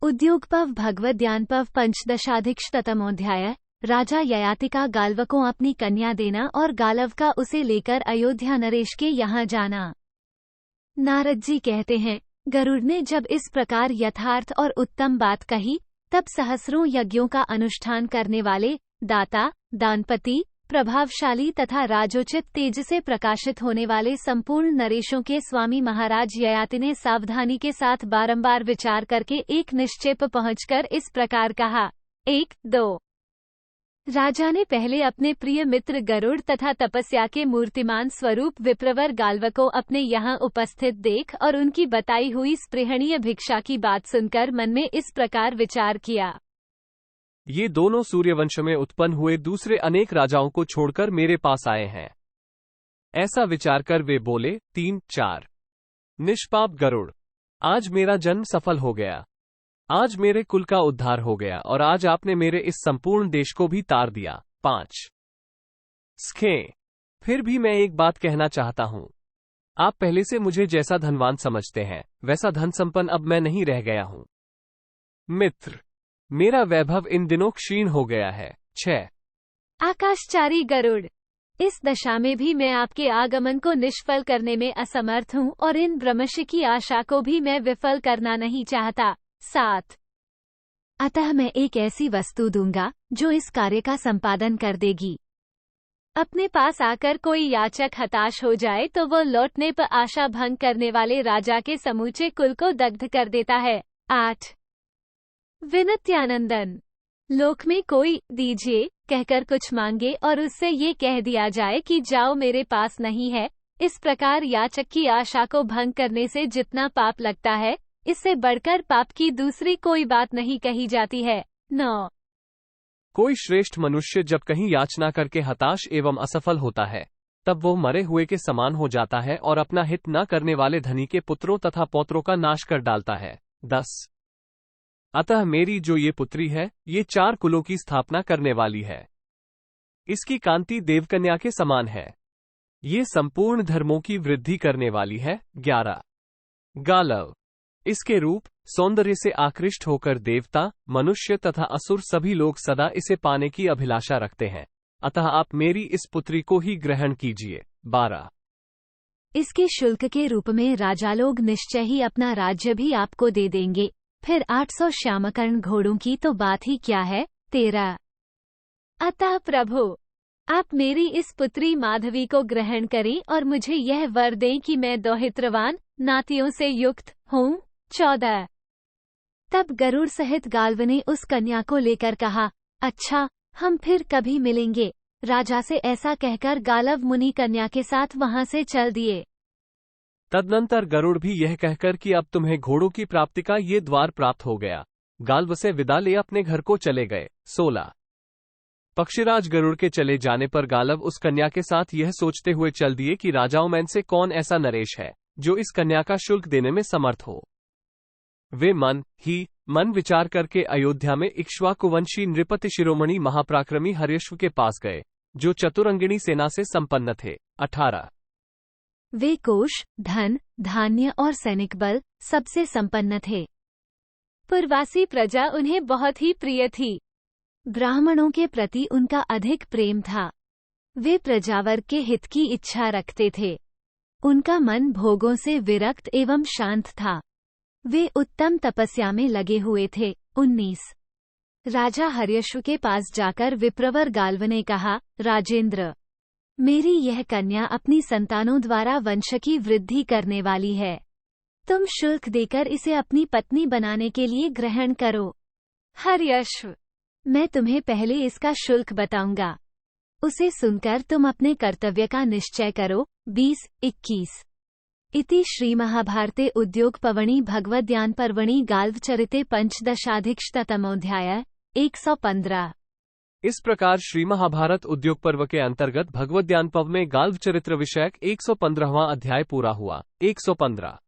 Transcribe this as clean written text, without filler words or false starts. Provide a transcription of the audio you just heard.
उद्योगपव भगवद्यानपव पंचदशाधिकशतमोध्याय। राजा ययातिका गाल्व को अपनी कन्या देना और गालव का उसे लेकर अयोध्या नरेश के यहाँ जाना। नारद जी कहते हैं, गरुड़ ने जब इस प्रकार यथार्थ और उत्तम बात कही, तब सहस्रों यज्ञों का अनुष्ठान करने वाले, दाता, दानपति, प्रभावशाली तथा राजोचित तेज से प्रकाशित होने वाले संपूर्ण नरेशों के स्वामी महाराज ययाति ने सावधानी के साथ बारंबार विचार करके एक निश्चय पर पहुंचकर इस प्रकार कहा। 1-2 राजा ने पहले अपने प्रिय मित्र गरुड़ तथा तपस्या के मूर्तिमान स्वरूप विप्रवर गाल्व को अपने यहाँ उपस्थित देख और उनकी बताई हुई स्पृहणीय भिक्षा की बात सुनकर मन में इस प्रकार विचार किया। ये दोनों सूर्यवंश में उत्पन्न हुए दूसरे अनेक राजाओं को छोड़कर मेरे पास आए हैं। ऐसा विचार कर वे बोले। 3-4 निष्पाप गरुड़, आज मेरा जन्म सफल हो गया, आज मेरे कुल का उद्धार हो गया और आज आपने मेरे इस संपूर्ण देश को भी तार दिया। 5 स्खे, फिर भी मैं एक बात कहना चाहता हूं। आप पहले से मुझे जैसा धनवान समझते हैं, वैसा धन संपन्न अब मैं नहीं रह गया हूं। मित्र, मेरा वैभव इन दिनों क्षीण हो गया है। 6 आकाशचारी गरुड़, इस दशा में भी मैं आपके आगमन को निष्फल करने में असमर्थ हूँ और इन ब्रह्मश की आशा को भी मैं विफल करना नहीं चाहता। 7 अतः मैं एक ऐसी वस्तु दूंगा जो इस कार्य का संपादन कर देगी। अपने पास आकर कोई याचक हताश हो जाए तो वो लौटने पर आशा भंग करने वाले राजा के समूचे कुल को दग्ध कर देता है। 8 विनत्यानंदन, लोक में कोई दीजिए कहकर कुछ मांगे और उससे ये कह दिया जाए कि जाओ मेरे पास नहीं है, इस प्रकार याचक की आशा को भंग करने से जितना पाप लगता है, इससे बढ़कर पाप की दूसरी कोई बात नहीं कही जाती है। 9 कोई श्रेष्ठ मनुष्य जब कहीं याचना करके हताश एवं असफल होता है, तब वो मरे हुए के समान हो जाता है और अपना हित न करने वाले धनी के पुत्रों तथा पौत्रों का नाश कर डालता है। 10 अतः मेरी जो ये पुत्री है, ये 4 कुलों की स्थापना करने वाली है। इसकी कांति देवकन्या के समान है। ये संपूर्ण धर्मों की वृद्धि करने वाली है। 11 गालव, इसके रूप सौंदर्य से आकृष्ट होकर देवता, मनुष्य तथा असुर सभी लोग सदा इसे पाने की अभिलाषा रखते हैं, अतः आप मेरी इस पुत्री को ही ग्रहण कीजिए। 12 इसके शुल्क के रूप में राजा लोग निश्चय ही अपना राज्य भी आपको दे देंगे। फिर 800 श्यामकर्ण घोड़ों की तो बात ही क्या है। 13 अतः प्रभु, आप मेरी इस पुत्री माधवी को ग्रहण करें और मुझे यह वर दें कि मैं दोहित्रवान नातियों से युक्त हूँ। 14 तब गरुड़ सहित गाल्व ने उस कन्या को लेकर कहा, अच्छा, हम फिर कभी मिलेंगे। राजा से ऐसा कहकर गालव मुनि कन्या के साथ वहां से चल दिए। तदनंतर गरुड़ भी यह कहकर कि अब तुम्हें घोड़ों की प्राप्ति का ये द्वार प्राप्त हो गया, गाल्व से विदा ले अपने घर को चले गए। 16 पक्षीराज गरुड़ के चले जाने पर गालव उस कन्या के साथ यह सोचते हुए चल दिए कि राजाओं में से कौन ऐसा नरेश है जो इस कन्या का शुल्क देने में समर्थ हो। वे मन विचार करके अयोध्या में इक्ष्वाकुवंशी नृपति शिरोमणि महापराक्रमी हर्यश्व के पास गए, जो चतुरंगिणी सेना से संपन्न थे। 18 वे कोष, धन, धान्य और सैनिक बल सबसे संपन्न थे। पूर्वासी प्रजा उन्हें बहुत ही प्रिय थी। ब्राह्मणों के प्रति उनका अधिक प्रेम था। वे प्रजावर्ग के हित की इच्छा रखते थे। उनका मन भोगों से विरक्त एवं शांत था। वे उत्तम तपस्या में लगे हुए थे। 19 राजा हर्यश्व के पास जाकर विप्रवर गाल्व ने कहा, राजेंद्र, मेरी यह कन्या अपनी संतानों द्वारा वंश की वृद्धि करने वाली है। तुम शुल्क देकर इसे अपनी पत्नी बनाने के लिए ग्रहण करो। हर्यश्व, मैं तुम्हें पहले इसका शुल्क बताऊंगा, उसे सुनकर तुम अपने कर्तव्य का निश्चय करो। 20-21 इति श्री महाभारते उद्योगपर्वणि भगवद्यान पर्वणि गाल्वचरिते पंचदशाधिकशतमोध्याय। 115 इस प्रकार श्री महाभारत उद्योग पर्व के अंतर्गत भगवद्यान पर्व में गाल्व चरित्र विषयक 115वां अध्याय पूरा हुआ। 115